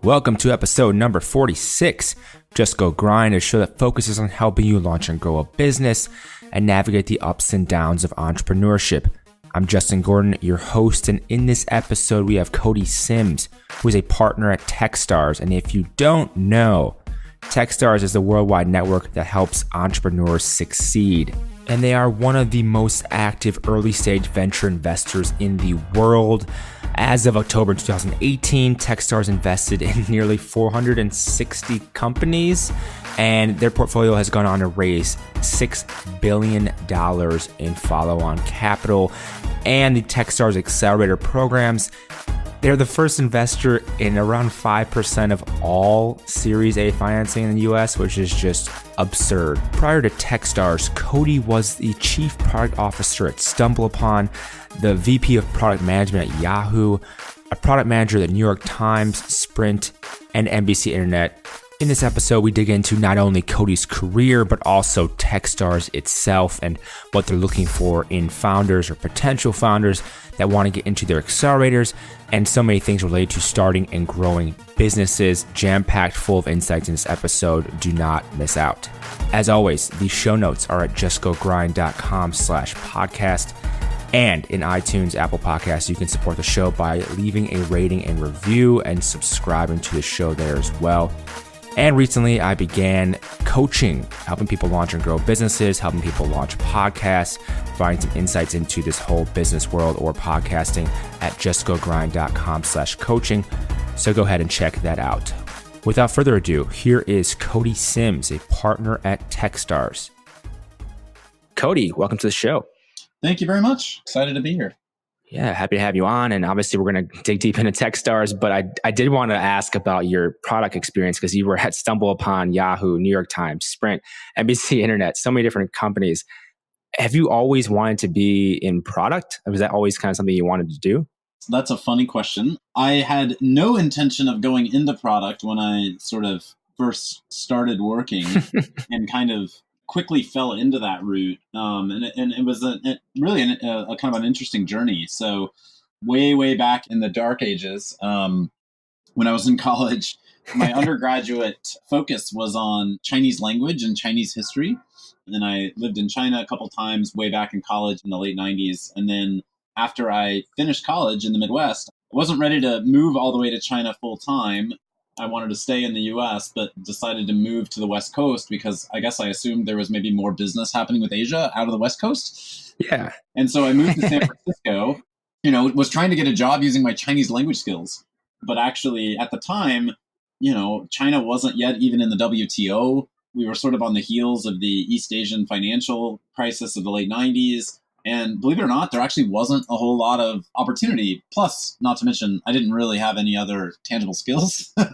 Welcome to episode number 46. Just Go Grind, a show that focuses on helping you launch and grow a business and navigate the ups and downs of entrepreneurship. I'm Justin Gordon, your host, and in this episode, we have Cody Sims, who is a partner at Techstars. And if you don't know, Techstars is the worldwide network that helps entrepreneurs succeed. And they are one of the most active early-stage venture investors in the world. As of October 2018, Techstars invested in nearly 460 companies, and their portfolio has gone on to raise $6 billion in follow-on capital. And the Techstars Accelerator programs, they're the first investor in around 5% of all Series A financing in the US, which is just absurd. Prior to Techstars, Cody was the chief product officer at StumbleUpon, the VP of product management at Yahoo, a product manager at the New York Times, Sprint, and NBC Internet. In this episode, we dig into not only Cody's career, but also Techstars itself and what they're looking for in founders or potential founders that want to get into their accelerators, and so many things related to starting and growing businesses, jam-packed full of insights in this episode. Do not miss out. As always, the show notes are at justgogrind.com/podcast. And in iTunes, Apple Podcasts, you can support the show by leaving a rating and review and subscribing to the show there as well. And recently, I began coaching, helping people launch and grow businesses, helping people launch podcasts, providing some insights into this whole business world or podcasting at justgogrind.com/coaching. So go ahead and check that out. Without further ado, here is Cody Sims, a partner at Techstars. Cody, welcome to the show. Thank you very much. Excited to be here. Yeah, happy to have you on. And obviously, we're going to dig deep into Techstars, but I did want to ask about your product experience because you were at StumbleUpon, Yahoo, New York Times, Sprint, NBC Internet, so many different companies. Have you always wanted to be in product? Or was that always kind of something you wanted to do? That's a funny question. I had no intention of going into product when I sort of first started working and kind of quickly fell into that route. And it was really a kind of an interesting journey. So way back in the dark ages, when I was in college, my undergraduate focus was on Chinese language and Chinese history. And I lived in China a couple times way back in college in the late 90s. And then after I finished college in the Midwest, I wasn't ready to move all the way to China full time. I wanted to stay in the US, but decided to move to the West Coast because I guess I assumed there was maybe more business happening with Asia out of the West Coast. Yeah. And so I moved to San Francisco, was trying to get a job using my Chinese language skills. But actually at the time, China wasn't yet even in the WTO. We were sort of on the heels of the East Asian financial crisis of the late 90s. And believe it or not, there actually wasn't a whole lot of opportunity. Plus, not to mention, I didn't really have any other tangible skills. I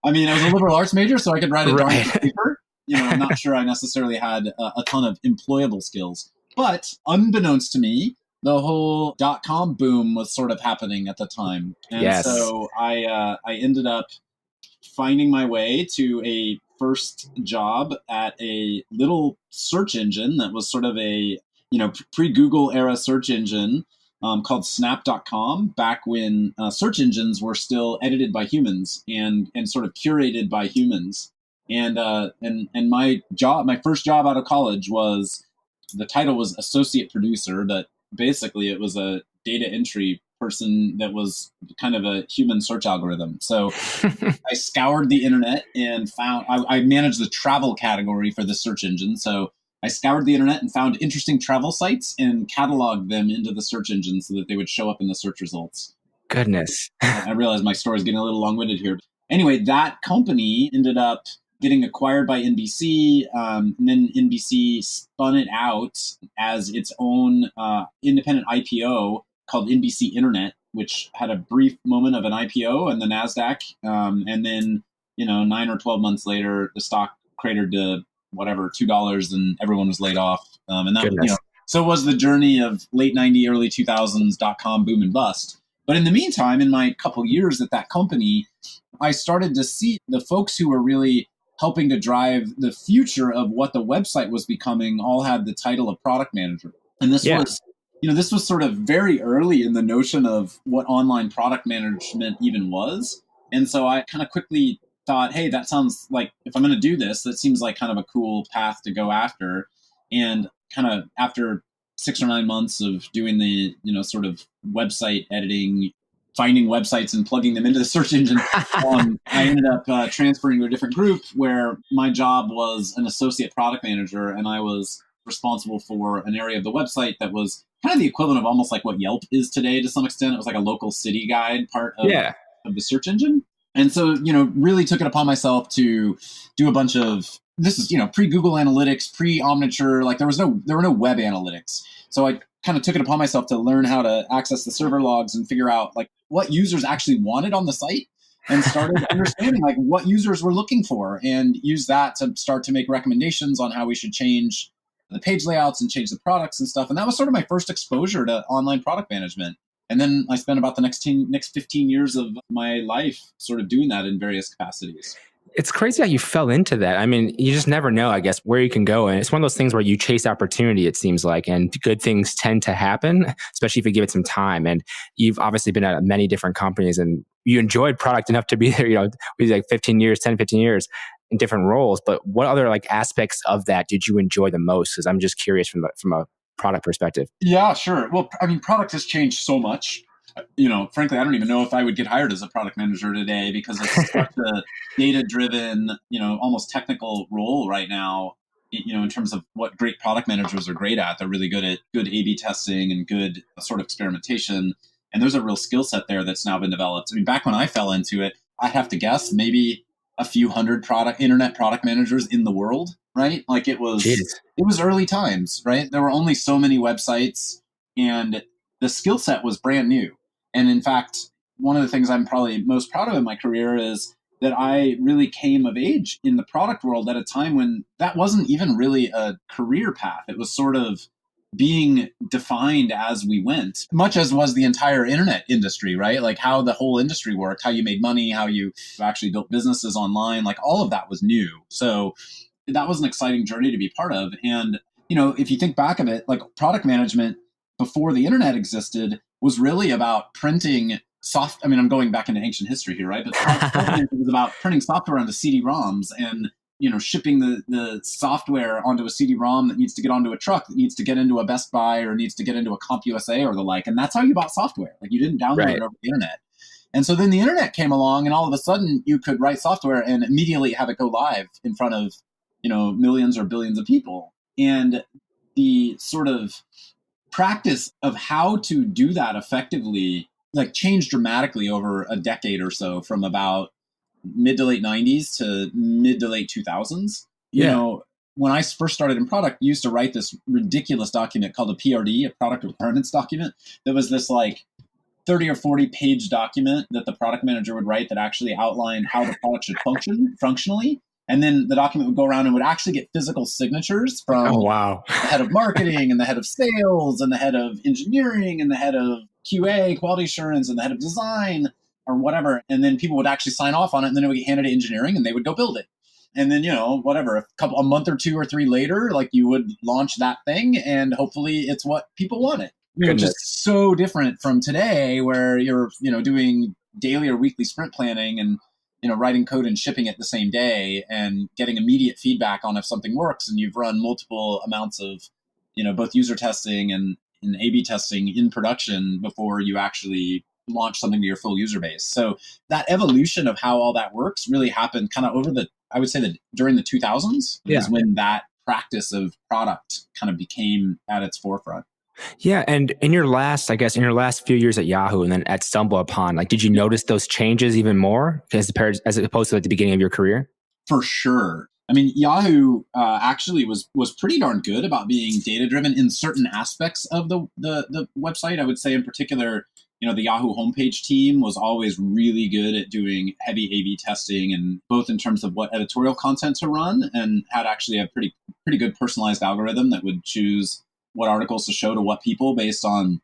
was a liberal arts major, so I could write a darn paper. I'm not sure I necessarily had a ton of employable skills. But unbeknownst to me, the whole .com boom was sort of happening at the time. And so I ended up finding my way to a first job at a little search engine that was sort of a pre-Google era search engine called snap.com, back when search engines were still edited by humans and sort of curated by humans. And my first job out of college the title was associate producer, but basically it was a data entry person that was kind of a human search algorithm. So I scoured the internet and I managed the travel category for the search engine. So I scoured the internet and found interesting travel sites and cataloged them into the search engine so that they would show up in the search results. Goodness. I realize my story is getting a little long-winded here. Anyway, that company ended up getting acquired by NBC, and then NBC spun it out as its own independent IPO called NBC Internet, which had a brief moment of an IPO in the NASDAQ. And then, 9 or 12 months later, the stock cratered to $2 and everyone was laid off. And that, so was the journey of late 90s, early 2000s .com boom and bust. But in the meantime, in my couple years at that company, I started to see the folks who were really helping to drive the future of what the website was becoming all had the title of product manager. And this was, this was sort of very early in the notion of what online product management even was. And so I kind of quickly thought, hey, that sounds like, if I'm going to do this, that seems like kind of a cool path to go after. And kind of after 6 or 9 months of doing the, sort of website editing, finding websites and plugging them into the search engine, I ended up transferring to a different group where my job was an associate product manager, and I was responsible for an area of the website that was kind of the equivalent of almost like what Yelp is today to some extent. It was like a local city guide part of the search engine. And so, really took it upon myself to do a bunch of, this is, pre-Google Analytics, pre-Omniture, like there were no web analytics. So I kind of took it upon myself to learn how to access the server logs and figure out like what users actually wanted on the site, and started understanding like what users were looking for, and use that to start to make recommendations on how we should change the page layouts and change the products and stuff. And that was sort of my first exposure to online product management. And then I spent about the next 15 years of my life sort of doing that in various capacities. It's crazy how you fell into that. I mean, you just never know, I guess, where you can go. And it's one of those things where you chase opportunity, it seems like, and good things tend to happen, especially if you give it some time. And you've obviously been at many different companies, and you enjoyed product enough to be there, like 15 years in different roles. But what other like aspects of that did you enjoy the most? Because I'm just curious from a product perspective. Yeah, sure. Well, I mean, product has changed so much. Frankly, I don't even know if I would get hired as a product manager today, because it's such a data-driven, almost technical role right now, in terms of what great product managers are great at. They're really good at good A/B testing and good sort of experimentation. And there's a real skill set there that's now been developed. I mean, back when I fell into it, I'd have to guess maybe a few hundred internet product managers in the world, right? Like it was early times, right? There were only so many websites, and the skill set was brand new. And in fact, one of the things I'm probably most proud of in my career is that I really came of age in the product world at a time when that wasn't even really a career path. It was sort of being defined as we went, much as was the entire internet industry, right? Like how the whole industry worked, how you made money, how you actually built businesses online, like all of that was new. So that was an exciting journey to be part of. And, if you think back of it, like product management before the internet existed was really about printing I'm going back into ancient history here, right? But it was about printing software onto CD-ROMs and, shipping the software onto a CD-ROM that needs to get onto a truck, that needs to get into a Best Buy or needs to get into a CompUSA or the like. And that's how you bought software. Like you didn't download it over the internet. And so then the internet came along, and all of a sudden you could write software and immediately have it go live in front of, millions or billions of people. And the sort of practice of how to do that effectively like changed dramatically over a decade or so, from about mid to late 90s to mid to late 2000s. When I first started in product, I used to write this ridiculous document called a PRD, a product requirements document. That was this like 30 or 40 page document that the product manager would write that actually outlined how the product should function functionally. And then the document would go around and would actually get physical signatures from the head of marketing and the head of sales and the head of engineering and the head of QA, quality assurance, and the head of design or whatever. And then people would actually sign off on it, and then it would get handed to engineering and they would go build it. And then, a month or 2 or 3 later, like you would launch that thing, and hopefully it's what people wanted. Which is so different from today, where you're, doing daily or weekly sprint planning and, writing code and shipping it the same day and getting immediate feedback on if something works. And you've run multiple amounts of, both user testing and A/B testing in production before you actually launch something to your full user base. So that evolution of how all that works really happened kind of I would say that during the 2000s is when that practice of product kind of became at its forefront. Yeah. And in your last few years at Yahoo and then at StumbleUpon, like, did you notice those changes even more as opposed to at the beginning of your career? For sure. I mean, Yahoo actually was pretty darn good about being data-driven in certain aspects of the website. I would say in particular, the Yahoo homepage team was always really good at doing heavy A/B testing, and both in terms of what editorial content to run, and had actually a pretty good personalized algorithm that would choose what articles to show to what people based on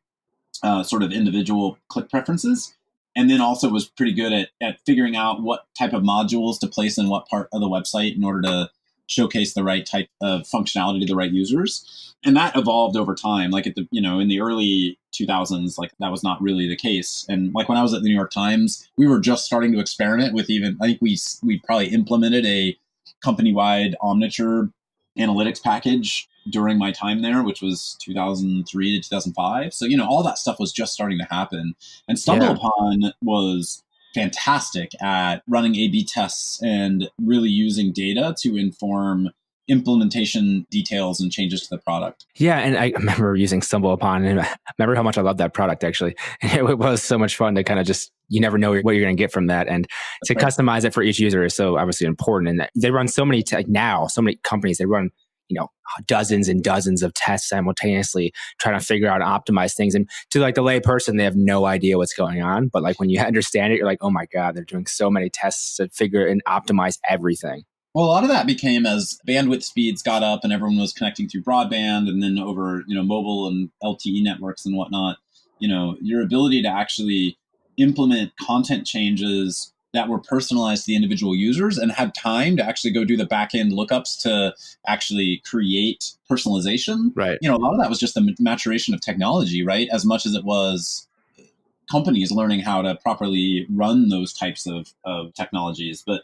sort of individual click preferences. And then also was pretty good at figuring out what type of modules to place in what part of the website in order to showcase the right type of functionality to the right users. And that evolved over time. Like at the, in the early 2000s, like that was not really the case. And like when I was at the New York Times, we were just starting to experiment with I think we probably implemented a company-wide Omniture analytics package during my time there, which was 2003 to 2005. So, all that stuff was just starting to happen. And StumbleUpon was fantastic at running A/B tests and really using data to inform implementation details and changes to the product. Yeah, and I remember using StumbleUpon, and I remember how much I loved that product, actually. It was so much fun to kind of just, you never know what you're going to get from that. And to customize it for each user is so obviously important. And they run so many, so many companies, they run, dozens and dozens of tests simultaneously, trying to figure out and optimize things. And to like the lay person, they have no idea what's going on. But like when you understand it, you're like, oh my God, they're doing so many tests to figure and optimize everything. Well, a lot of that became as bandwidth speeds got up and everyone was connecting through broadband and then over, mobile and LTE networks and whatnot. Your ability to actually implement content changes that were personalized to the individual users and had time to actually go do the back-end lookups to actually create personalization. Right. A lot of that was just the maturation of technology, right? As much as it was companies learning how to properly run those types of technologies. But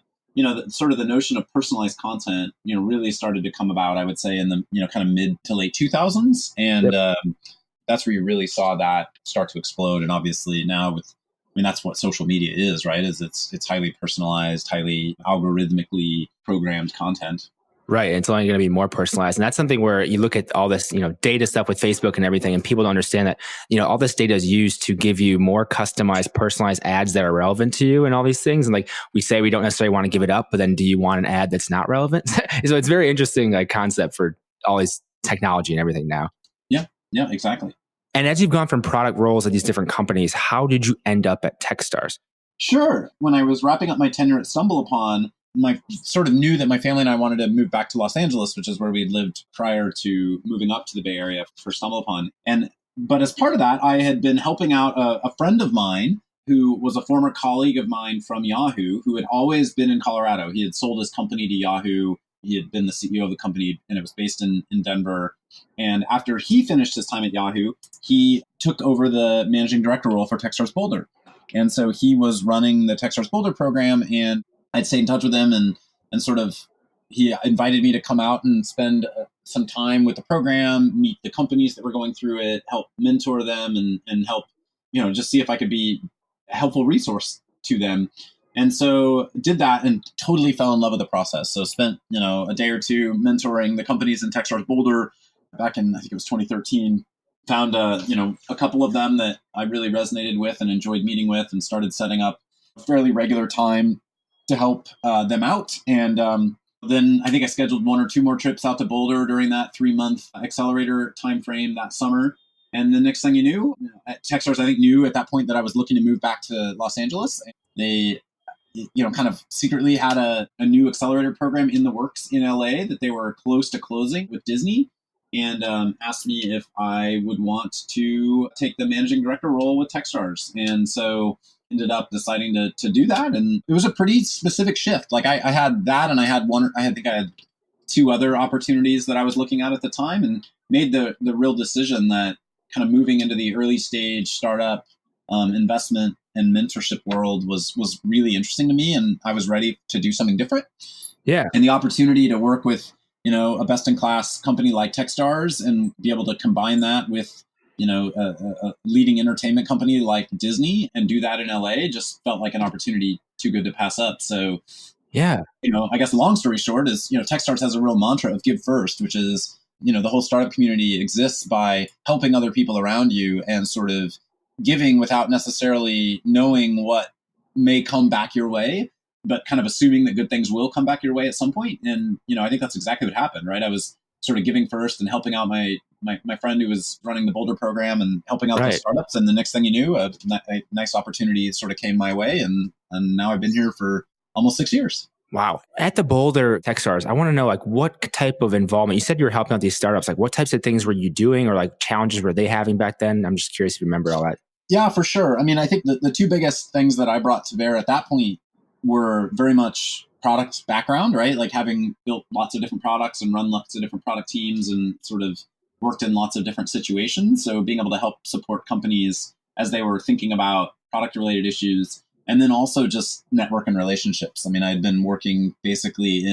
sort of the notion of personalized content, really started to come about, I would say, in the, kind of mid to late 2000s. And that's where you really saw that start to explode. And obviously now that's what social media is, right? It's highly personalized, highly algorithmically programmed content. Right. It's only going to be more personalized. And that's something where you look at all this, data stuff with Facebook and everything, and people don't understand that, all this data is used to give you more customized, personalized ads that are relevant to you and all these things. And like we say, we don't necessarily want to give it up, but then do you want an ad that's not relevant? So it's very interesting concept for all this technology and everything now. Yeah, exactly. And as you've gone from product roles at these different companies, how did you end up at Techstars? Sure. When I was wrapping up my tenure at StumbleUpon, I sort of knew that my family and I wanted to move back to Los Angeles, which is where we had lived prior to moving up to the Bay Area for StumbleUpon. But as part of that, I had been helping out a friend of mine who was a former colleague of mine from Yahoo, who had always been in Colorado. He had sold his company to Yahoo. He had been the CEO of the company, and it was based in Denver. And after he finished his time at Yahoo, he took over the managing director role for Techstars Boulder. And so he was running the Techstars Boulder program, and I'd stayed in touch with him and sort of he invited me to come out and spend some time with the program, meet the companies that were going through it, help mentor them and help, just see if I could be a helpful resource to them. And so did that and totally fell in love with the process. So spent, a day or two mentoring the companies in Techstars Boulder back in, I think it was 2013. Found, a couple of them that I really resonated with and enjoyed meeting with, and started setting up a fairly regular time to help them out. And then I think I scheduled one or two more trips out to Boulder during that 3-month accelerator timeframe that summer. And the next thing you knew, at Techstars, I think knew at that point that I was looking to move back to Los Angeles. They, kind of secretly had a new accelerator program in the works in LA that they were close to closing with Disney, and asked me if I would want to take the managing director role with Techstars. And so ended up deciding to do that. And it was a pretty specific shift. Like I had that, and I think I had 2 other opportunities that I was looking at the time, and made the real decision that kind of moving into the early stage startup investment and mentorship world was really interesting to me, and I was ready to do something different. Yeah. And the opportunity to work with, a best-in-class company like Techstars and be able to combine that with, a leading entertainment company like Disney and do that in LA just felt like an opportunity too good to pass up. So, yeah, I guess long story short is, Techstars has a real mantra of give first, which is, the whole startup community exists by helping other people around you and sort of giving without necessarily knowing what may come back your way, but kind of assuming that good things will come back your way at some point. And, I think that's exactly what happened, right? I was sort of giving first and helping out my friend who was running the Boulder program and helping out those startups. And the next thing you knew, a nice opportunity sort of came my way. And now I've been here for almost 6 years. Wow. At the Boulder Techstars, I want to know what type of involvement, you said you were helping out these startups, what types of things were you doing, or challenges were they having back then? I'm just curious if you remember all that. Yeah, for sure. I mean, I think the 2 biggest things that I brought to bear at that point were very much product background, right? Like having built lots of different products and run lots of different product teams and sort of worked in lots of different situations. So being able to help support companies as they were thinking about product related issues, and then also just network and relationships. I mean, I'd been working basically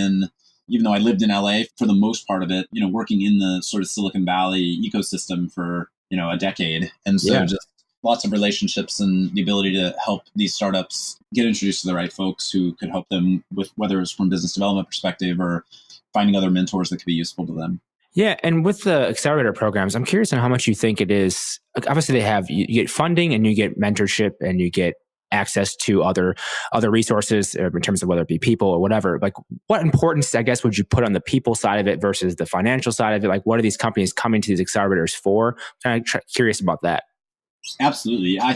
even though I lived in LA for the most part of it, working in the sort of Silicon Valley ecosystem for, a decade. And so just lots of relationships and the ability to help these startups get introduced to the right folks who could help them with whether it's from business development perspective or finding other mentors that could be useful to them. Yeah. And with the accelerator programs, I'm curious on how much you think it is. Obviously, you get funding and you get mentorship and you get access to other resources in terms of whether it be people or whatever. Like, what importance, I guess, would you put on the people side of it versus the financial side of it? Like, what are these companies coming to these accelerators for? I'm kind of curious about that. Absolutely. I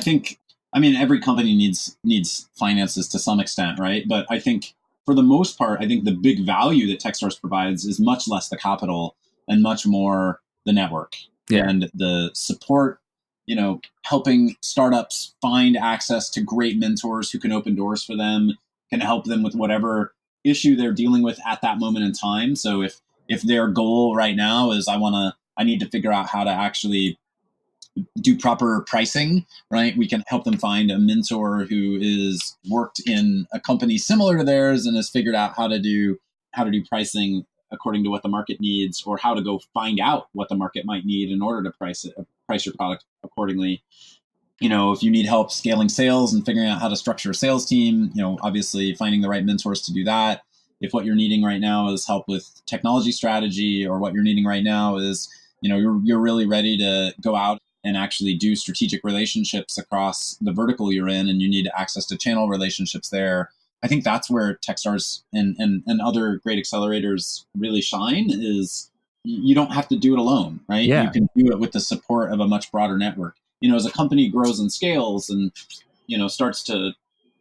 mean, every company needs finances to some extent, right? But I think for the most part, I think the big value that Techstars provides is much less the capital and much more the network and the support, helping startups find access to great mentors who can open doors for them, can help them with whatever issue they're dealing with at that moment in time. So if their goal right now is I need to figure out how to actually do proper pricing, right? We can help them find a mentor who is worked in a company similar to theirs and has figured out how to do pricing according to what the market needs, or how to go find out what the market might need in order to price your product accordingly. If you need help scaling sales and figuring out how to structure a sales team, obviously finding the right mentors to do that. If what you're needing right now is help with technology strategy, or what you're needing right now is, you're really ready to go out and actually do strategic relationships across the vertical you're in, and you need access to channel relationships there. I think that's where Techstars and other great accelerators really shine, is you don't have to do it alone, right? Yeah. You can do it with the support of a much broader network. As a company grows and scales and, starts to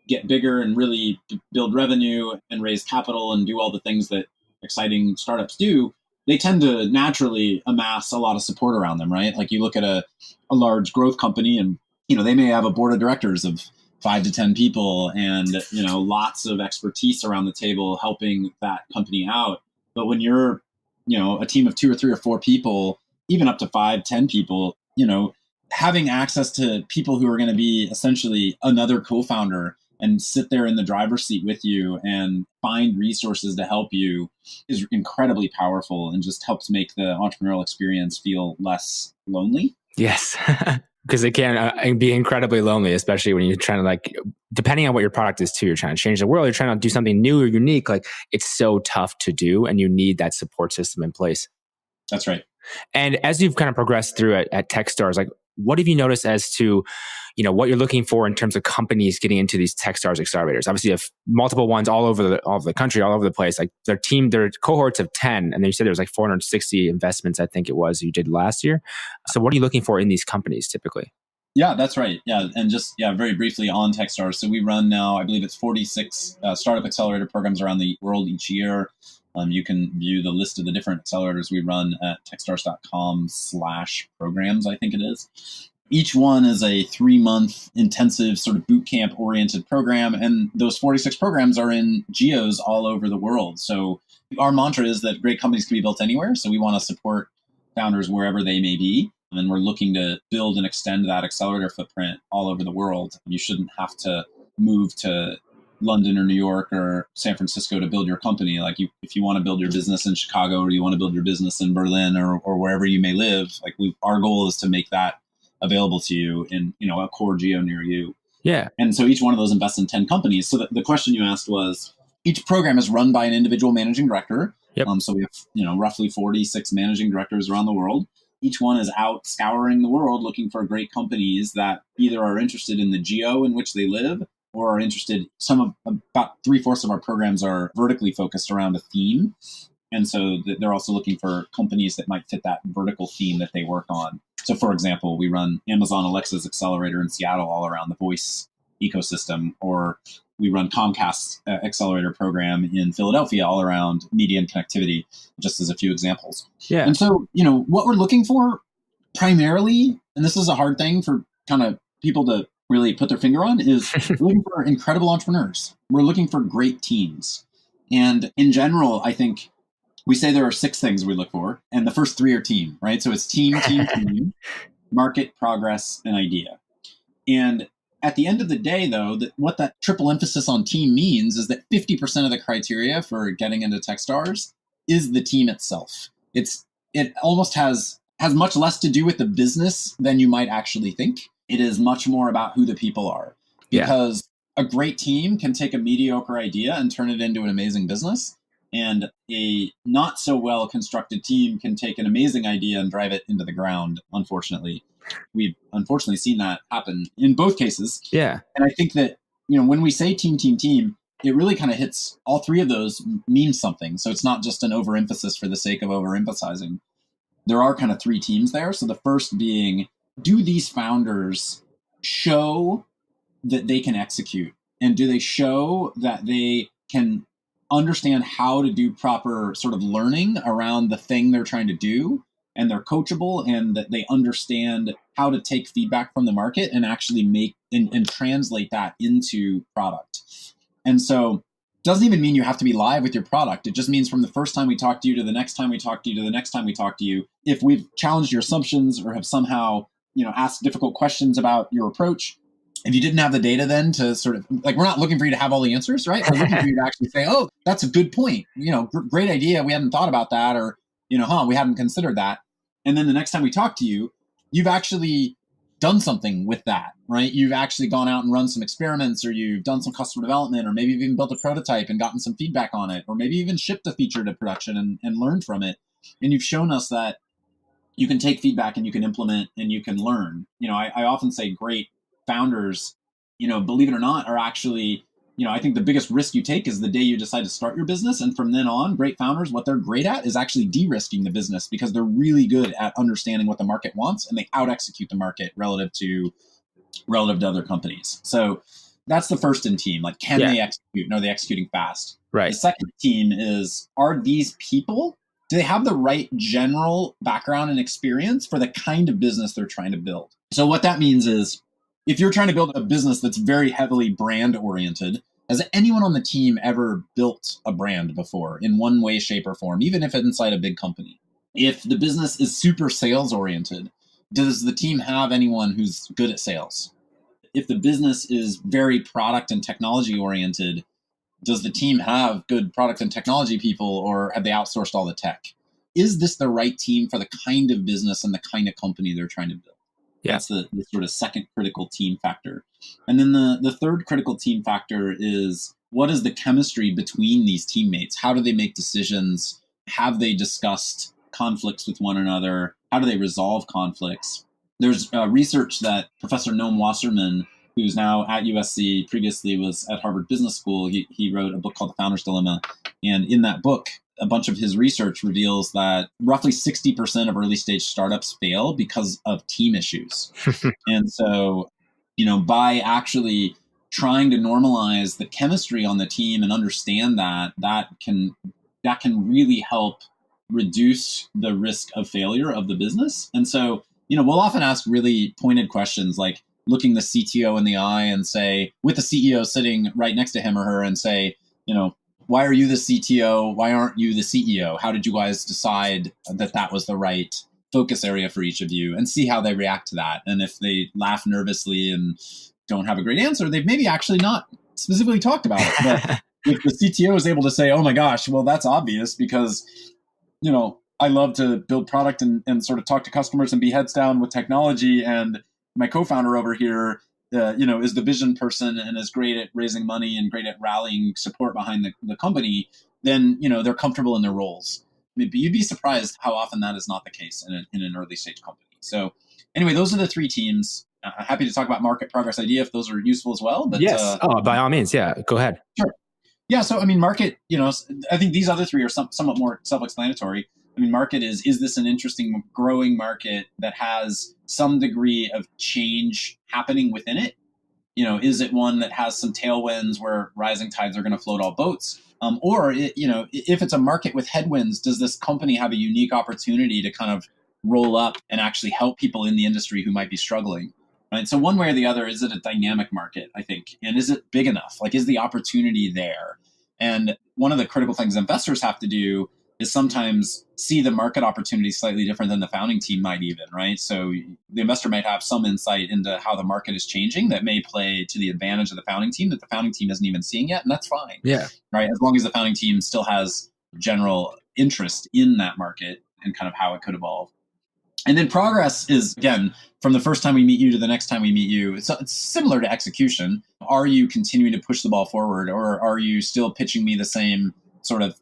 get bigger and really build revenue and raise capital and do all the things that exciting startups do, they tend to naturally amass a lot of support around them, right? Like you look at a large growth company and, they may have a board of directors of 5 to 10 people and, lots of expertise around the table helping that company out. But when you're, a team of 2 or 3 or 4 people, even up to 5, 10 people, having access to people who are going to be essentially another co-founder and sit there in the driver's seat with you and find resources to help you is incredibly powerful and just helps make the entrepreneurial experience feel less lonely. Yes. Because it can be incredibly lonely, especially when you're trying to, depending on what your product is too, you're trying to change the world, you're trying to do something new or unique. It's so tough to do, and you need that support system in place. That's right. And as you've kind of progressed through at Techstars, what have you noticed as to, what you're looking for in terms of companies getting into these Techstars accelerators? Obviously, you have multiple ones all over the country, all over the place. Their cohorts of 10, and then you said there was 460 investments, I think it was, you did last year. So what are you looking for in these companies typically? Yeah, that's right. Yeah, and just very briefly on Techstars. So we run now, I believe it's 46 startup accelerator programs around the world each year. You can view the list of the different accelerators we run at techstars.com/programs, I think it is. Each one is a 3-month intensive sort of boot camp oriented program. And those 46 programs are in geos all over the world. So our mantra is that great companies can be built anywhere. So we want to support founders wherever they may be. And we're looking to build and extend that accelerator footprint all over the world. You shouldn't have to move to London or New York or San Francisco to build your company. If you want to build your business in Chicago, or you want to build your business in Berlin, or wherever you may live, our goal is to make that available to you in a core geo near you. Yeah. And so each one of those invests in 10 companies. So the question you asked was, each program is run by an individual managing director. Yep. So we have roughly 46 managing directors around the world. Each one is out scouring the world looking for great companies that either are interested in the geo in which they live, or are interested. About 3/4 of our programs are vertically focused around a theme. And so they're also looking for companies that might fit that vertical theme that they work on. So for example, we run Amazon Alexa's accelerator in Seattle all around the voice ecosystem, or we run Comcast's accelerator program in Philadelphia all around media and connectivity, just as a few examples. Yeah. And so, what we're looking for primarily, and this is a hard thing for kind of people to really put their finger on, is we're looking for incredible entrepreneurs. We're looking for great teams. And in general, I think we say there are 6 things we look for, and the first 3 are team, right? So it's team, team, market, progress, and idea. And at the end of the day, though, what that triple emphasis on team means is that 50% of the criteria for getting into Techstars is the team itself. It almost has much less to do with the business than you might actually think. It is much more about who the people are. Because a great team can take a mediocre idea and turn it into an amazing business. And a not so well constructed team can take an amazing idea and drive it into the ground, unfortunately. We've unfortunately seen that happen in both cases. Yeah. And I think that, when we say team, team, team, it really kind of hits all 3 of those means something. So it's not just an overemphasis for the sake of overemphasizing. There are kind of 3 teams there. So the first being, do these founders show that they can execute? And do they show that they can understand how to do proper sort of learning around the thing they're trying to do? And they're coachable, and that they understand how to take feedback from the market and actually make and translate that into product. And so it doesn't even mean you have to be live with your product. It just means from the first time we talk to you to the next time we talk to you to the next time we talk to you, if we've challenged your assumptions or have somehow, asked difficult questions about your approach, if you didn't have the data then to sort of, like, we're not looking for you to have all the answers, right? We're looking for you to actually say, oh, that's a good point. Great idea. We hadn't thought about that, or, we hadn't considered that. And then the next time we talk to you, you've actually done something with that, right? You've actually gone out and run some experiments, or you've done some customer development, or maybe you've even built a prototype and gotten some feedback on it, or maybe even shipped a feature to production and learned from it. And you've shown us that you can take feedback and you can implement and you can learn. I often say great founders, believe it or not, are actually, I think the biggest risk you take is the day you decide to start your business. And from then on, great founders, what they're great at is actually de-risking the business, because they're really good at understanding what the market wants, and they out-execute the market relative to other companies. So that's the first in team. Like, can they execute? And are they executing fast? Right. The second team is, are these people, do they have the right general background and experience for the kind of business they're trying to build? So what that means is, if you're trying to build a business that's very heavily brand oriented, has anyone on the team ever built a brand before in one way, shape, or form, even if it's inside a big company? If the business is super sales oriented, does the team have anyone who's good at sales? If the business is very product and technology oriented, does the team have good product and technology people, or have they outsourced all the tech? Is this the right team for the kind of business and the kind of company they're trying to build? Yeah. That's the sort of second critical team factor. And then the third critical team factor is, what is the chemistry between these teammates? How do they make decisions? Have they discussed conflicts with one another? How do they resolve conflicts? There's research that Professor Noam Wasserman, who's now at USC, previously was at Harvard Business School, he wrote a book called The Founder's Dilemma. And in that book, a bunch of his research reveals that roughly 60% of early stage startups fail because of team issues. And so, by actually trying to normalize the chemistry on the team and understand that can really help reduce the risk of failure of the business. And so, we'll often ask really pointed questions, like looking the CTO in the eye and say, with the CEO sitting right next to him or her, and say, why are you the CTO? Why aren't you the CEO? How did you guys decide that was the right focus area for each of you? And see how they react to that. And if they laugh nervously and don't have a great answer, they've maybe actually not specifically talked about it. But if the CTO is able to say, oh my gosh, well, that's obvious because, I love to build product and sort of talk to customers and be heads down with technology. And my co-founder over here, is the vision person and is great at raising money and great at rallying support behind the company, then, they're comfortable in their roles. You'd be surprised how often that is not the case in an early stage company. So anyway, those are the 3 teams. Happy to talk about market, progress, idea, if those are useful as well. But yes. By all means. Yeah, go ahead. Sure. Yeah. So, market, I think these other 3 are somewhat more self-explanatory. Market is this an interesting growing market that has some degree of change happening within it? Is it one that has some tailwinds where rising tides are going to float all boats? Or, if it's a market with headwinds, does this company have a unique opportunity to kind of roll up and actually help people in the industry who might be struggling? Right. So one way or the other, is it a dynamic market, I think? And is it big enough? Like, is the opportunity there? And one of the critical things investors have to do is sometimes see the market opportunity slightly different than the founding team might even, right? So the investor might have some insight into how the market is changing that may play to the advantage of the founding team that the founding team isn't even seeing yet. And that's fine. Yeah. Right. As long as the founding team still has general interest in that market and kind of how it could evolve. And then progress is, again, from the first time we meet you to the next time we meet you, it's similar to execution. Are you continuing to push the ball forward, or are you still pitching me the same sort of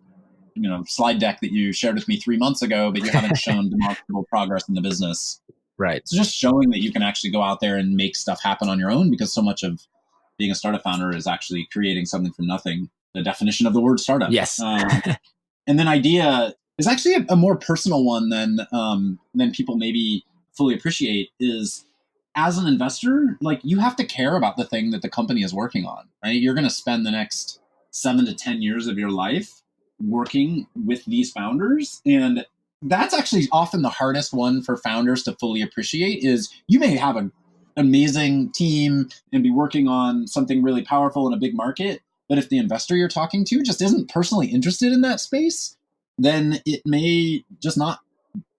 slide deck that you shared with me 3 months ago, but you haven't shown demonstrable progress in the business? Right. So just showing that you can actually go out there and make stuff happen on your own, because so much of being a startup founder is actually creating something from nothing. The definition of the word startup. Yes. And then idea is actually a more personal one than people maybe fully appreciate. Is as an investor, like, you have to care about the thing that the company is working on, right? You're going to spend the next 7 to 10 years of your life working with these founders. And that's actually often the hardest one for founders to fully appreciate. Is you may have an amazing team and be working on something really powerful in a big market, but if the investor you're talking to just isn't personally interested in that space, then it may just not,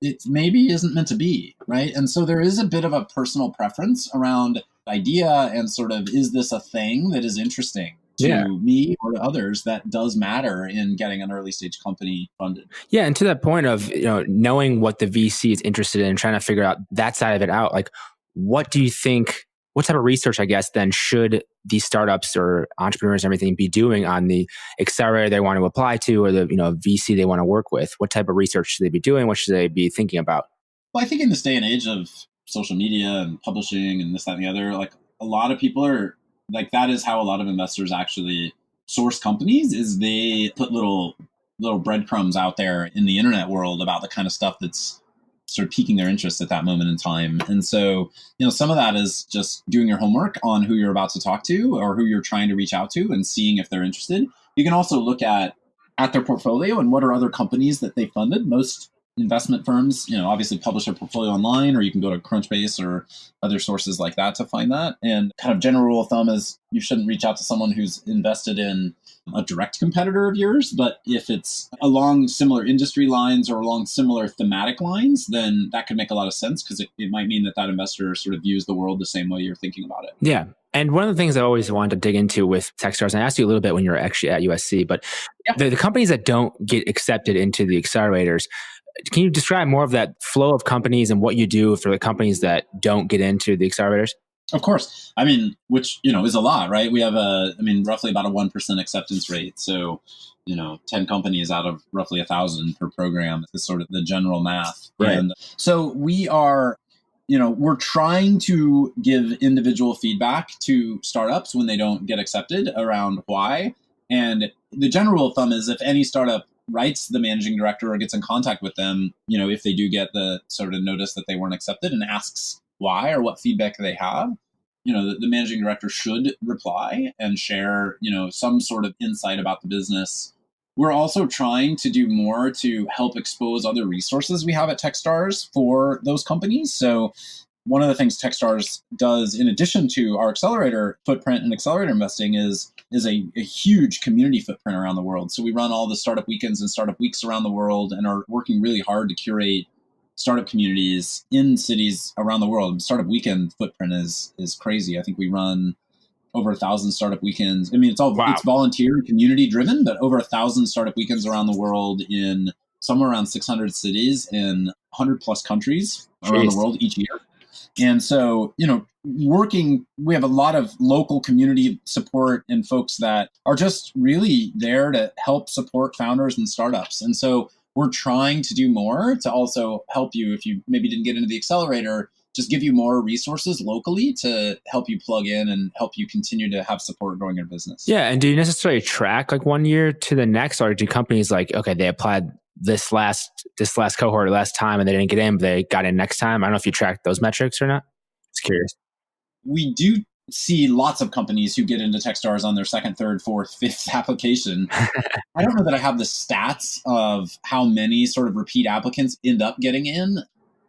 it maybe isn't meant to be, right? And so there is a bit of a personal preference around idea and sort of, is this a thing that is interesting to me or to others that does matter in getting an early stage company funded? Yeah. And to that point of, knowing what the VC is interested in and trying to figure out that side of it out, like, what do you think, what type of research, I guess, then should these startups or entrepreneurs and everything be doing on the accelerator they want to apply to, or the VC they want to work with? What type of research should they be doing? What should they be thinking about? Well, I think in this day and age of social media and publishing and this, that, and the other, like, a lot of people are like, that is how a lot of investors actually source companies, is they put little breadcrumbs out there in the internet world about the kind of stuff that's sort of piquing their interest at that moment in time. And so, some of that is just doing your homework on who you're about to talk to or who you're trying to reach out to and seeing if they're interested. You can also look at their portfolio and what are other companies that they funded. Most investment firms, obviously publish their portfolio online, or you can go to Crunchbase or other sources like that to find that. And kind of general rule of thumb is you shouldn't reach out to someone who's invested in a direct competitor of yours, but if it's along similar industry lines or along similar thematic lines, then that could make a lot of sense, because it might mean that investor sort of views the world the same way you're thinking about it. Yeah. And one of the things I always wanted to dig into with Techstars, and I asked you a little bit when you were actually at USC, but the companies that don't get accepted into the accelerators, can you describe more of that flow of companies and what you do for the companies that don't get into the accelerators? Of course. I mean, which, is a lot, right? We have roughly about a 1% acceptance rate. So, 10 companies out of roughly 1,000 per program is sort of the general math. Right. And so we are, we're trying to give individual feedback to startups when they don't get accepted around why. And the general rule of thumb is, if any startup writes the managing director or gets in contact with them, if they do get the sort of notice that they weren't accepted and asks why or what feedback they have, the managing director should reply and share, some sort of insight about the business. We're also trying to do more to help expose other resources we have at Techstars for those companies. So one of the things Techstars does, in addition to our accelerator footprint and accelerator investing, is a huge community footprint around the world. So we run all the startup weekends and startup weeks around the world and are working really hard to curate startup communities in cities around the world. Startup weekend footprint is crazy. I think we run over 1,000 startup weekends. I mean, it's volunteer community driven, but over 1,000 startup weekends around the world in somewhere around 600 cities in 100 plus countries around the world each year. And so, we have a lot of local community support and folks that are just really there to help support founders and startups. And so we're trying to do more to also help you, if you maybe didn't get into the accelerator, just give you more resources locally to help you plug in and help you continue to have support growing your business. Yeah. And do you necessarily track like one year to the next, or do companies like, okay, they applied this last cohort last time and they didn't get in, but they got in next time? I don't know if you track those metrics or not. It's curious. We do see lots of companies who get into Techstars on their second, third, fourth, fifth application. I don't know that I have the stats of how many sort of repeat applicants end up getting in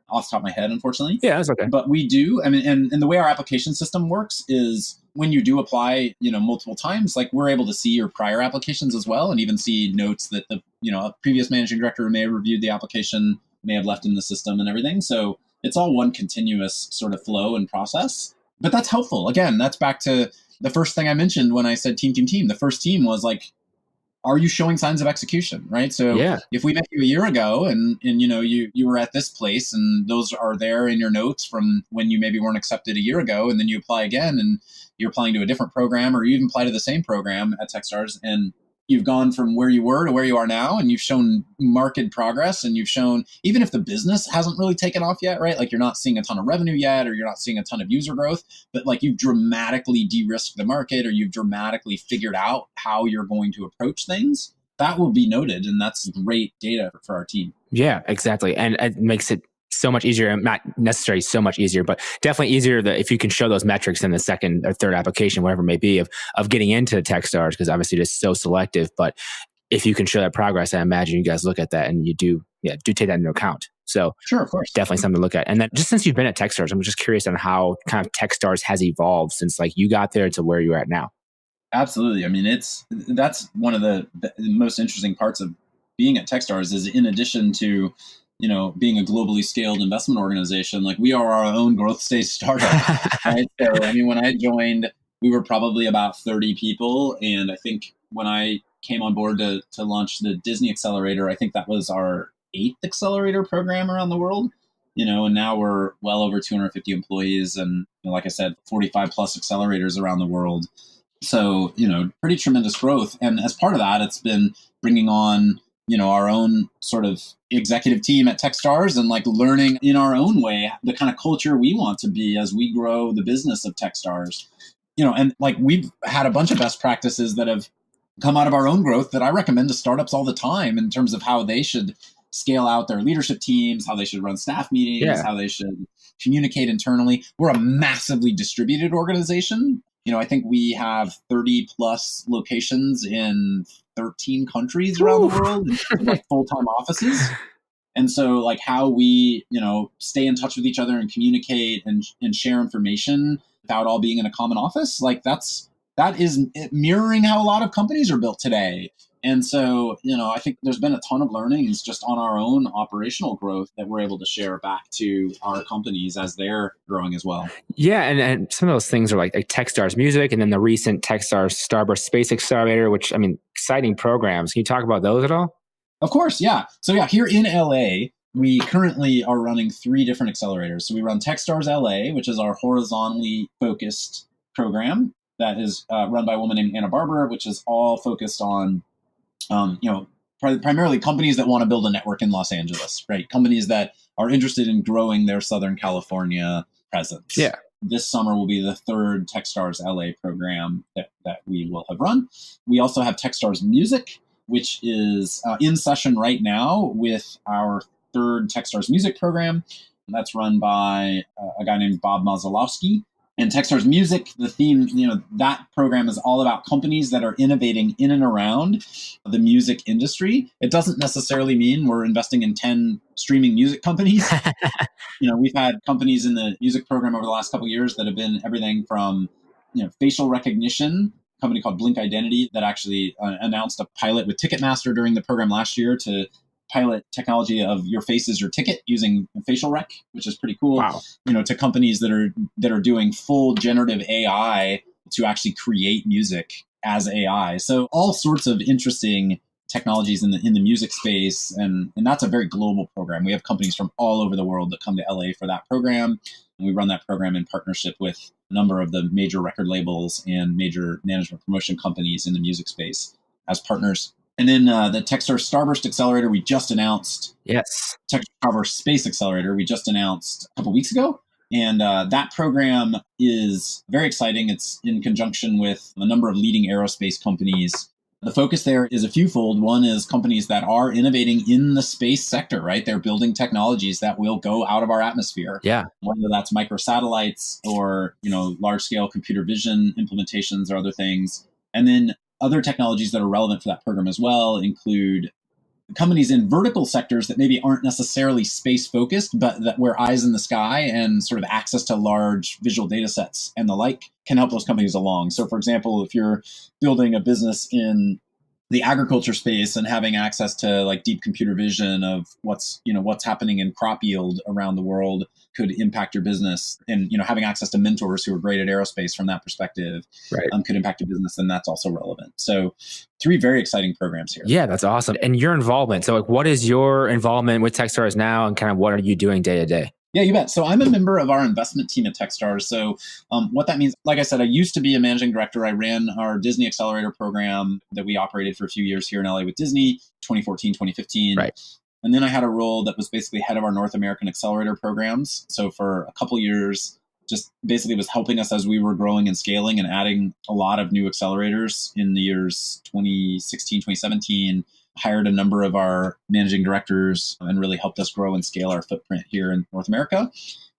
off the top of my head, unfortunately. Yeah, that's okay. But we do. I mean, and the way our application system works is when you do apply, multiple times, like we're able to see your prior applications as well, and even see notes that a previous managing director may have reviewed the application, may have left in the system and everything. So it's all one continuous sort of flow and process. But that's helpful. Again, that's back to the first thing I mentioned when I said team. The first team was like, are you showing signs of execution, right? So if we met you a year ago and you were at this place and those are there in your notes from when you maybe weren't accepted a year ago, and then you apply again and you're applying to a different program, or you even apply to the same program at Techstars, and you've gone from where you were to where you are now, and you've shown marked progress, and you've shown, even if the business hasn't really taken off yet, right? Like you're not seeing a ton of revenue yet, or you're not seeing a ton of user growth, but like you've dramatically de-risked the market, or you've dramatically figured out how you're going to approach things, that will be noted. And that's great data for our team. Yeah, exactly. And it makes it so much easier, not necessarily so much easier, but definitely easier if you can show those metrics in the second or third application, whatever it may be, of getting into Techstars, because obviously it is so selective. But if you can show that progress, I imagine you guys look at that and you do take that into account. So sure, of course, definitely something to look at. And then just since you've been at Techstars, I'm just curious on how kind of Techstars has evolved since like you got there to where you're at now. Absolutely. I mean, that's one of the most interesting parts of being at Techstars is, in addition to being a globally scaled investment organization, like we are our own growth stage startup, right? So, I mean, when I joined, we were probably about 30 people. And I think when I came on board to launch the Disney Accelerator, I think that was our 8th accelerator program around the world, and now we're well over 250 employees. And like I said, 45 plus accelerators around the world. So, pretty tremendous growth. And as part of that, it's been bringing on our own sort of executive team at Techstars and like learning in our own way the kind of culture we want to be as we grow the business of Techstars. And like we've had a bunch of best practices that have come out of our own growth that I recommend to startups all the time in terms of how they should scale out their leadership teams, how they should run staff meetings, how they should communicate internally. We're a massively distributed organization. I think we have 30 plus locations in 13 countries around the world, and like full-time offices. And so like how we, stay in touch with each other and communicate and share information without all being in a common office, like that is mirroring how a lot of companies are built today. And so, I think there's been a ton of learnings just on our own operational growth that we're able to share back to our companies as they're growing as well. Yeah. And some of those things are like Techstars Music, and then the recent Techstars Starburst Space Accelerator, which, I mean, exciting programs. Can you talk about those at all? Of course. Yeah. So here in LA, we currently are running 3 different accelerators. So we run Techstars LA, which is our horizontally focused program that is run by a woman named Anna Barber, which is all focused on primarily companies that want to build a network in Los Angeles, right? Companies that are interested in growing their Southern California presence. Yeah. This summer will be the 3rd Techstars LA program that we will have run. We also have Techstars Music, which is in session right now with our 3rd Techstars Music program. That's run by a guy named Bob Mazalowski. And Techstars Music, the theme, that program is all about companies that are innovating in and around the music industry. It doesn't necessarily mean we're investing in 10 streaming music companies. We've had companies in the music program over the last couple of years that have been everything from, facial recognition, a company called Blink Identity that actually announced a pilot with Ticketmaster during the program last year to pilot technology of your face is your ticket using facial rec, which is pretty cool. Wow. To companies that are doing full generative AI to actually create music as AI. So all sorts of interesting technologies in the music space, and that's a very global program. We have companies from all over the world that come to LA for that program, and we run that program in partnership with a number of the major record labels and major management promotion companies in the music space as partners. And then the Techstars Starburst Accelerator, we just announced. Yes. Techstars Space Accelerator, we just announced a couple weeks ago. And that program is very exciting. It's in conjunction with a number of leading aerospace companies. The focus there is a fewfold. One is companies that are innovating in the space sector, right? They're building technologies that will go out of our atmosphere. Yeah. Whether that's microsatellites or, large-scale computer vision implementations or other things. And then other technologies that are relevant for that program as well include companies in vertical sectors that maybe aren't necessarily space focused, but that where eyes in the sky and sort of access to large visual data sets and the like can help those companies along. So for example, if you're building a business in the agriculture space and having access to like deep computer vision of what's happening in crop yield around the world could impact your business, and having access to mentors who are great at aerospace from that perspective Right. could impact your business, and that's also relevant. So 3 very exciting programs here. Yeah, that's awesome. And your involvement. So like, what is your involvement with Techstars now, and kind of what are you doing day to day? Yeah, you bet. So I'm a member of our investment team at Techstars. So what that means, like I said, I used to be a managing director. I ran our Disney Accelerator program that we operated for a few years here in LA with Disney, 2014, 2015. Right. And then I had a role that was basically head of our North American Accelerator programs. So for a couple years, just basically was helping us as we were growing and scaling and adding a lot of new accelerators in the years 2016, 2017. Hired a number of our managing directors and really helped us grow and scale our footprint here in North America.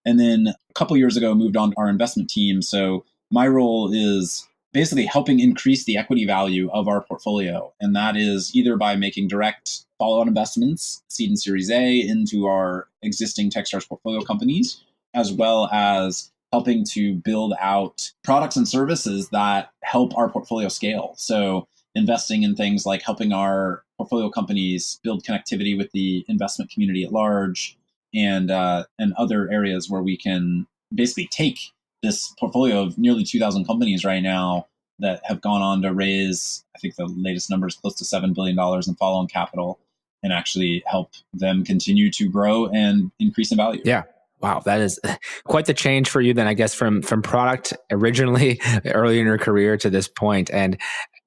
And then a couple years ago, moved on to our investment team. So my role is basically helping increase the equity value of our portfolio. And that is either by making direct follow-on investments, seed and Series A, into our existing Techstars portfolio companies, as well as helping to build out products and services that help our portfolio scale. So investing in things like helping our portfolio companies build connectivity with the investment community at large, and other areas where we can basically take this portfolio of nearly 2,000 companies right now that have gone on to raise, I think the latest number is close to $7 billion in follow-on capital, and actually help them continue to grow and increase in value. Yeah. Wow, that is quite the change for you then, I guess, from product originally early in your career to this point. And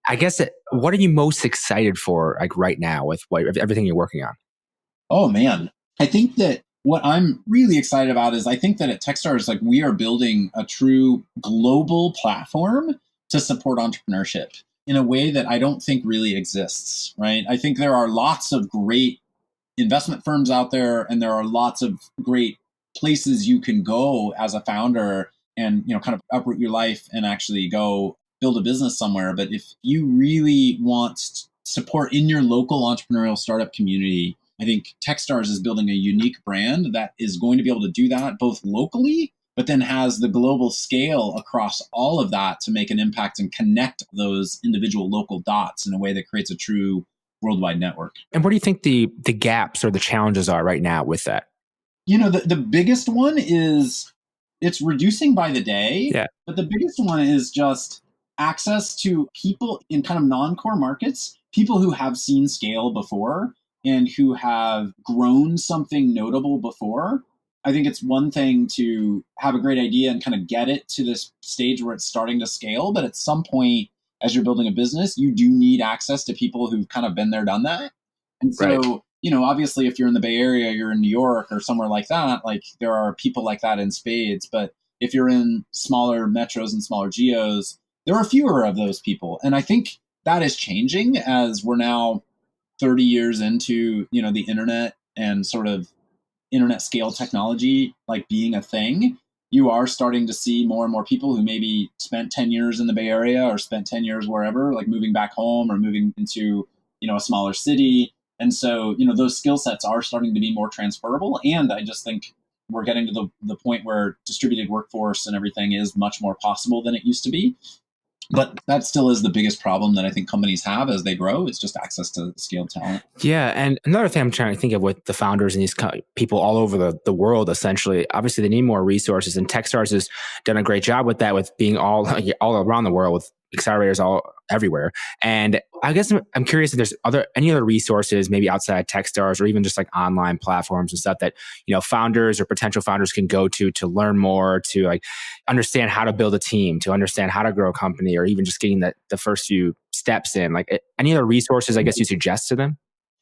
I guess, what are you most excited for, like right now, with everything you're working on? Oh man, I think that what I'm really excited about is I think that at Techstars, like we are building a true global platform to support entrepreneurship in a way that I don't think really exists. Right? I think there are lots of great investment firms out there, and there are lots of great places you can go as a founder and kind of uproot your life and actually go build a business somewhere. But if you really want support in your local entrepreneurial startup community, I think Techstars is building a unique brand that is going to be able to do that both locally, but then has the global scale across all of that to make an impact and connect those individual local dots in a way that creates a true worldwide network. And what do you think the gaps or the challenges are right now with that? The biggest one is it's reducing by the day. Yeah. But the biggest one is just access to people in kind of non-core markets, people who have seen scale before and who have grown something notable before. I think it's one thing to have a great idea and kind of get it to this stage where it's starting to scale. But at some point, as you're building a business, you do need access to people who've kind of been there, done that. And so, Right. Obviously, if you're in the Bay Area, you're in New York or somewhere like that, like there are people like that in spades. But if you're in smaller metros and smaller geos, there are fewer of those people. And I think that is changing as we're now 30 years into, the internet and sort of internet scale technology, like being a thing. You are starting to see more and more people who maybe spent 10 years in the Bay Area or spent 10 years wherever, like moving back home or moving into, a smaller city. And so, those skill sets are starting to be more transferable. And I just think we're getting to the point where distributed workforce and everything is much more possible than it used to be. But that still is the biggest problem that I think companies have as they grow, is just access to skilled talent. Yeah. And another thing I'm trying to think of with the founders and these people all over the world, essentially, obviously they need more resources, and Techstars has done a great job with that, with being all around the world with accelerators all everywhere. And I guess I'm curious if there's any other resources, maybe outside Techstars or even just like online platforms and stuff that, founders or potential founders can go to learn more, to like understand how to build a team, to understand how to grow a company, or even just getting the first few steps in. Like any other resources, I guess, you suggest to them?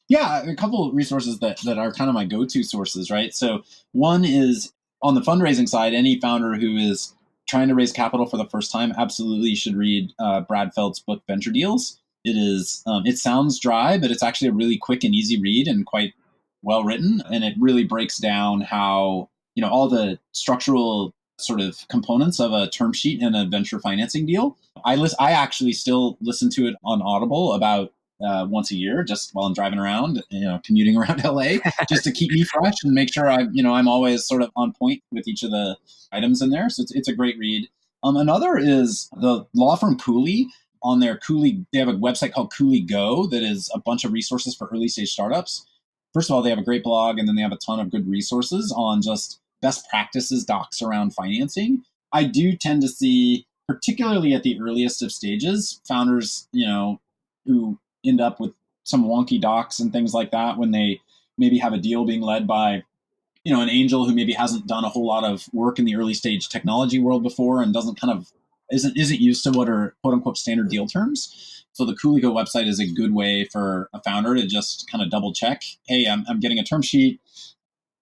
Yeah, a couple of resources that are kind of my go-to sources, right? So one is on the fundraising side, any founder who is trying to raise capital for the first time absolutely should read Brad Feld's book, Venture Deals. It is, it sounds dry, but it's actually a really quick and easy read and quite well written. And it really breaks down how, all the structural sort of components of a term sheet and a venture financing deal. I actually still listen to it on Audible about once a year, just while I'm driving around, commuting around LA, just to keep me fresh and make sure I'm always sort of on point with each of the items in there. So it's a great read. Another is the law firm Cooley. On their Cooley, they have a website called Cooley Go that is a bunch of resources for early stage startups. First of all, they have a great blog, and then they have a ton of good resources on just best practices docs around financing. I do tend to see, particularly at the earliest of stages, founders, who end up with some wonky docs and things like that when they maybe have a deal being led by an angel who maybe hasn't done a whole lot of work in the early stage technology world before and isn't used to what are quote unquote standard deal terms. So the Cooley Go website is a good way for a founder to just kind of double check, hey, I'm getting a term sheet.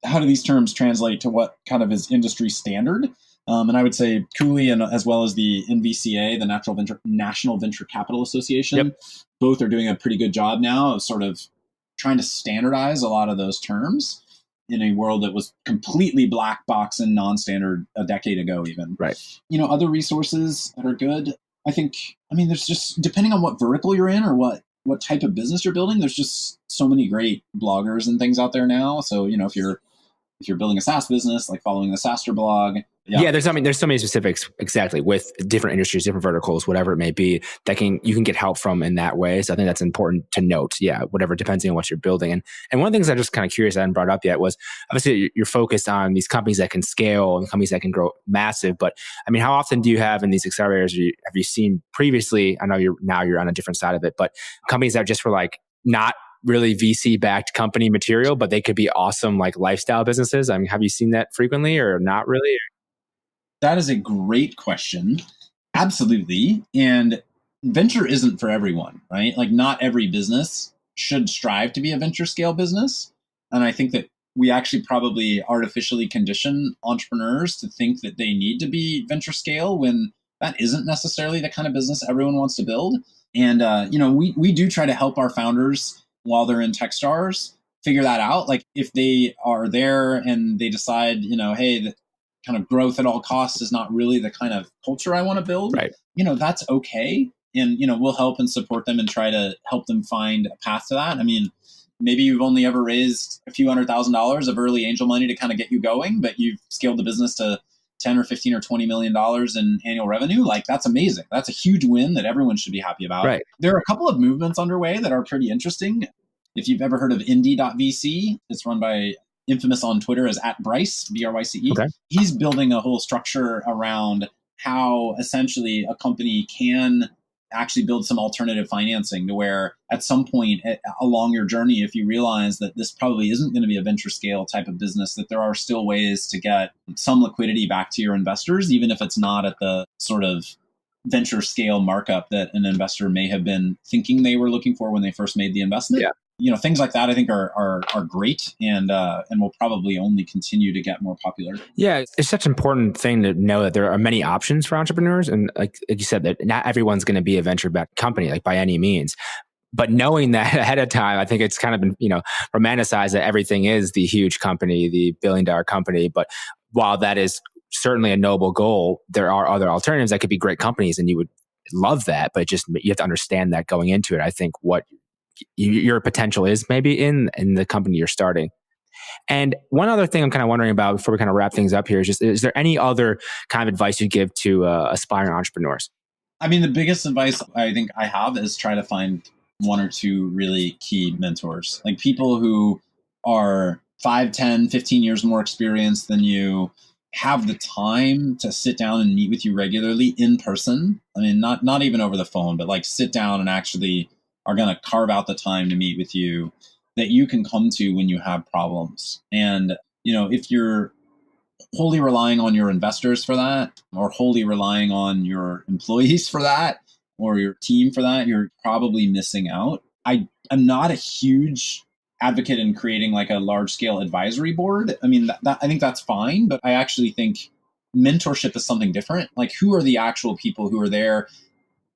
How do these terms translate to what kind of is industry standard? And I would say Cooley, and as well as the NVCA, the National Venture Capital Association, both are doing a pretty good job now of sort of trying to standardize a lot of those terms in a world that was completely black box and non-standard a decade ago even. Right. Other resources that are good, there's just, depending on what vertical you're in or what type of business you're building, there's just so many great bloggers and things out there now. So, if you're building a SaaS business, like following the SaaStr blog. Yeah, there's so many specifics exactly with different industries, different verticals, whatever it may be, that you can get help from in that way. So I think that's important to note. Yeah, whatever, depending on what you're building. And one of the things I'm just kind of curious I hadn't brought up yet was obviously you're focused on these companies that can scale and companies that can grow massive. But how often do you have in these accelerators, have you seen previously, I know you're on a different side of it, but companies that just were like not really VC backed company material, but they could be awesome like lifestyle businesses? Have you seen that frequently or not really? That is a great question. Absolutely. And venture isn't for everyone, right? Like not every business should strive to be a venture scale business. And I think that we actually probably artificially condition entrepreneurs to think that they need to be venture scale when that isn't necessarily the kind of business everyone wants to build. And, we do try to help our founders while they're in Techstars figure that out. Like if they are there and they decide, hey, the kind of growth at all costs is not really the kind of culture I want to build, right. That's okay. And, we'll help and support them and try to help them find a path to that. Maybe you've only ever raised a few $100,000 of early angel money to kind of get you going, but you've scaled the business to 10 or 15 or $20 million in annual revenue. Like that's amazing. That's a huge win that everyone should be happy about. Right. There are a couple of movements underway that are pretty interesting. If you've ever heard of indie.vc, it's run by infamous on Twitter as @Bryce, BRYCE. Okay. He's building a whole structure around how essentially a company can actually build some alternative financing to where at some point along your journey, if you realize that this probably isn't going to be a venture scale type of business, that there are still ways to get some liquidity back to your investors, even if it's not at the sort of venture scale markup that an investor may have been thinking they were looking for when they first made the investment. Yeah. Things like that I think are great and will probably only continue to get more popular. Yeah, it's such an important thing to know that there are many options for entrepreneurs. And like you said, that not everyone's going to be a venture-backed company, like by any means. But knowing that ahead of time, I think it's kind of been, romanticized that everything is the huge company, the billion-dollar company. But while that is certainly a noble goal, there are other alternatives that could be great companies, and you would love that. But you have to understand that going into it. I think what your potential is maybe in the company you're starting. And one other thing I'm kind of wondering about before we kind of wrap things up here is just, is there any other kind of advice you give to aspiring entrepreneurs? The biggest advice I think I have is try to find one or two really key mentors, like people who are 5, 10, 15 years more experienced than you, have the time to sit down and meet with you regularly in person. Not even over the phone, but like sit down and actually are going to carve out the time to meet with you that you can come to when you have problems. And, if you're wholly relying on your investors for that, or wholly relying on your employees for that, or your team for that, you're probably missing out. I'm not a huge advocate in creating like a large scale advisory board. I think that's fine, but I actually think mentorship is something different. Like who are the actual people who are there?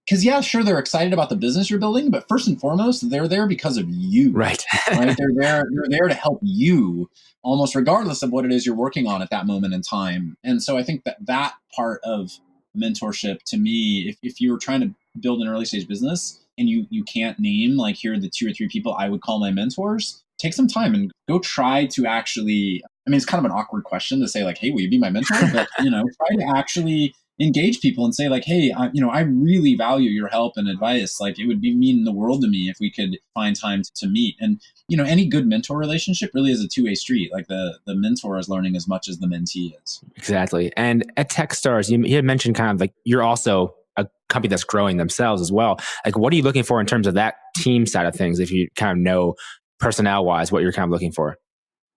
Because yeah, sure, they're excited about the business you're building, but first and foremost, they're there because of you. Right. Right? They're there to help you, almost regardless of what it is you're working on at that moment in time. And so I think that part of mentorship, to me, if you were trying to build an early stage business, and you can't name like, here are the 2 or 3 people I would call my mentors, take some time and go try to actually, I mean, it's kind of an awkward question to say like, hey, will you be my mentor? But, try to actually engage people and say like, hey, I really value your help and advice. Like, it would mean the world to me if we could find time to meet. And, any good mentor relationship really is a two-way street. Like the mentor is learning as much as the mentee is. Exactly. And at Techstars, you had mentioned kind of like you're also a company that's growing themselves as well. Like, what are you looking for in terms of that team side of things? If you kind of know personnel-wise what you're kind of looking for.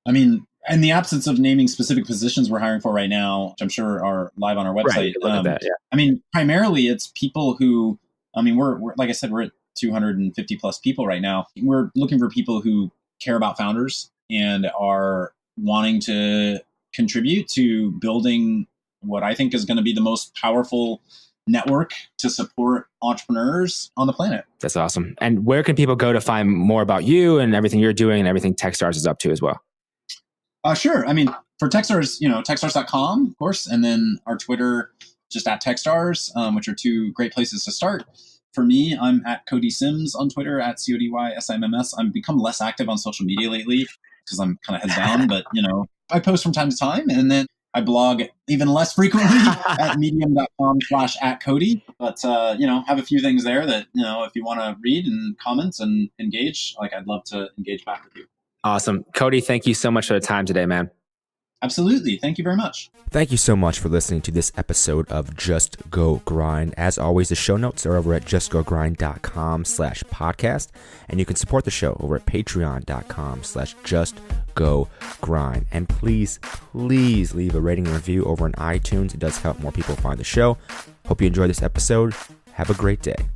I mean, in the absence of naming specific positions we're hiring for right now, which I'm sure are live on our website. Right, look at that, yeah. I mean, primarily it's people who, we're like I said, we're at 250 plus people right now. We're looking for people who care about founders and are wanting to contribute to building what I think is going to be the most powerful network to support entrepreneurs on the planet. That's awesome. And where can people go to find more about you and everything you're doing and everything Techstars is up to as well? Sure. I mean, for Techstars, techstars.com, of course, and then our Twitter, just at Techstars, which are 2 great places to start. For me, I'm at Cody Sims on Twitter, at CODYSIMMS. I've become less active on social media lately because I'm kind of heads down, but, I post from time to time, and then I blog even less frequently at medium.com/@Cody. But, have a few things there that, if you want to read and comment and engage, like, I'd love to engage back with you. Awesome. Cody, thank you so much for the time today, man. Absolutely. Thank you very much. Thank you so much for listening to this episode of Just Go Grind. As always, the show notes are over at justgogrind.com/podcast. And you can support the show over at patreon.com/justgogrind. And please leave a rating and review over on iTunes. It does help more people find the show. Hope you enjoyed this episode. Have a great day.